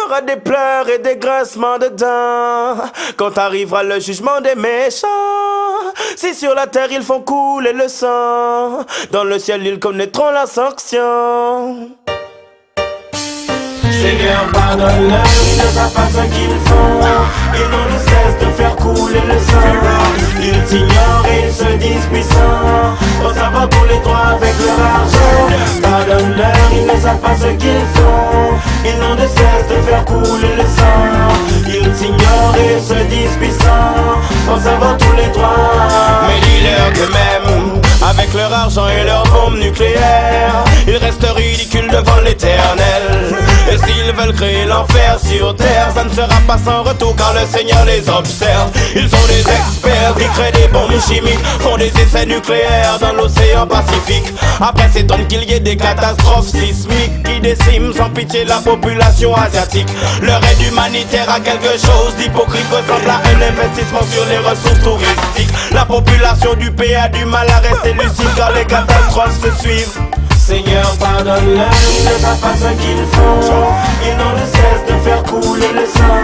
y aura des pleurs et des grincements de dents quand arrivera le jugement des méchants. Si sur la terre ils font couler le sang, dans le ciel ils connaîtront la sanction. Seigneur, pardonne-leur, ils ne savent pas ce qu'ils font. Ils n'ont de cesse de faire couler le sang. Ils t'ignorent et ils se disent puissants, en savant tous les droits avec leur argent. Pardonne-leur, ils ne savent pas ce qu'ils font. Ils n'ont de cesse de faire couler le sang. Ils t'ignorent et ils se disent puissants, en savant tous les droits. Mais dis-leur que même avec leur argent et leurs bombes nucléaires, ils restent ridicules devant l'éternel. Et s'ils veulent créer l'enfer sur terre, ça ne sera pas sans retour quand le Seigneur les observe. Ils sont des experts qui créent des bombes chimiques, font des essais nucléaires dans l'océan Pacifique. Après s'étonne qu'il y ait des catastrophes sismiques qui déciment sans pitié la population asiatique. Leur aide humanitaire a quelque chose d'hypocrite, ressemble à un investissement sur les ressources touristiques. La population du pays a du mal à rester lucide quand les catastrophes se suivent. Seigneur, pardonne-leur, ils ne savent pas ce qu'ils font. Ils n'ont de cesse de faire couler le sang.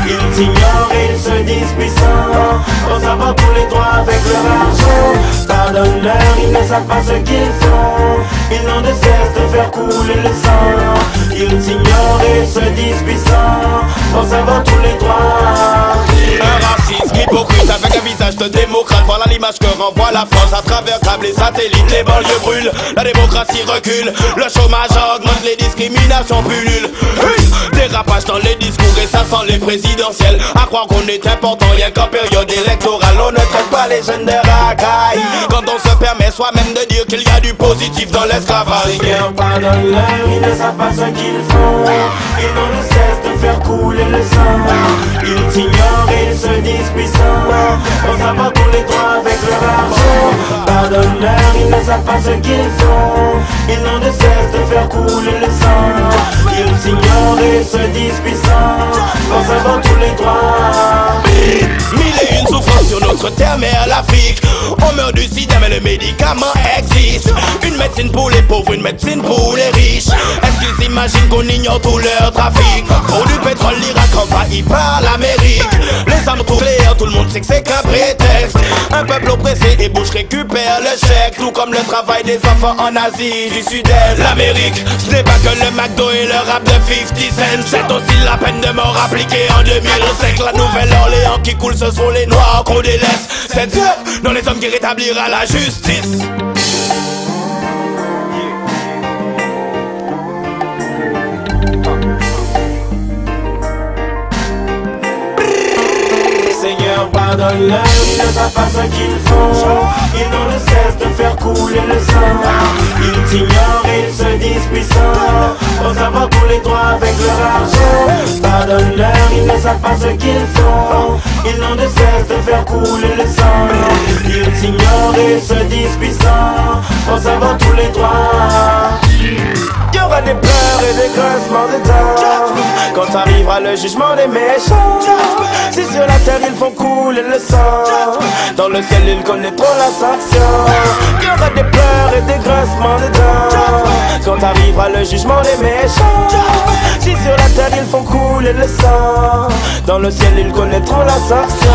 Ils t'ignorent et ils se disent puissants, en savant tous les droits avec leur argent. Pardonne-leur, ils ne savent pas ce qu'ils font. Ils n'ont de cesse de faire couler le sang. Ils t'ignorent et ils se disent puissants, en savant tous les droits. Un racisme hypocrite avec un visage de démocrate. Voilà l'image que renvoie la France à travers câbles et satellites. Les banlieues brûlent, la démocratie recule, le chômage augmente, les discriminations pullulent. Dérapage dans les discours et ça sent les présidentielles. À croire qu'on est important rien qu'en période électorale. On ne traite pas les jeunes de racailles quand on se permet soi-même de dire qu'il y a du positif dans l'esclavage. Seigneur, pardonne-leur, ils ne savent pas ce qu'ils font. Ils n'ont de cesse de faire couler le sang. Ils t'ignorent et ils se disent puissants, en savant tous les droits avec leur argent. Pardonne-leur, ils ne savent pas ce qu'ils font. Ils n'ont de cesse de faire couler le sang. Ils t'ignorent et ils se disent puissants, en savant tous les droits. Mille et une souffrances sur notre terre, mère l'Afrique. On meurt du sida mais le médicament existe. Une médecine pour les pauvres, une médecine pour les riches. Est-ce qu'ils imaginent qu'on ignore tout leur trafic? Pour du pétrole, l'Irak envahi par l'Amérique. Les armes nucléaires, tout le monde sait que c'est qu'un prétexte. Un peuple oppressé et Bush récupère le chèque, tout comme le travail des enfants en Asie du Sud-Est. L'Amérique, ce n'est pas que le McDo et le rap de 50 Cent. C'est aussi la peine de mort appliquée en 2005. La Nouvelle-Orléans qui coule, ce sont les Noirs qu'on délaisse. C'est Dieu dans les hommes qui rétablira la justice. Seigneur, pardonne-leur, ils ne savent pas ce qu'ils font. Ils n'ont de cesse de faire couler le sang. Ils t'ignorent et ils se disent puissants, en savant tous les droits avec leur argent. Pardonne-leur, ils ne savent pas ce qu'ils font. Ils n'ont de cesse de faire couler le sang. Ils t'ignorent et ils se disent puissants, en savant tous les droits. Il y aura des pleurs et des grincements de dents quand arrivera le jugement des méchants. Si sur la terre ils font couler le sang, dans le ciel ils connaîtront la sanction. Il y aura des pleurs et des grincements de dents quand arrivera le jugement des méchants. Si sur la terre ils font couler le sang, dans le ciel ils connaîtront la sanction.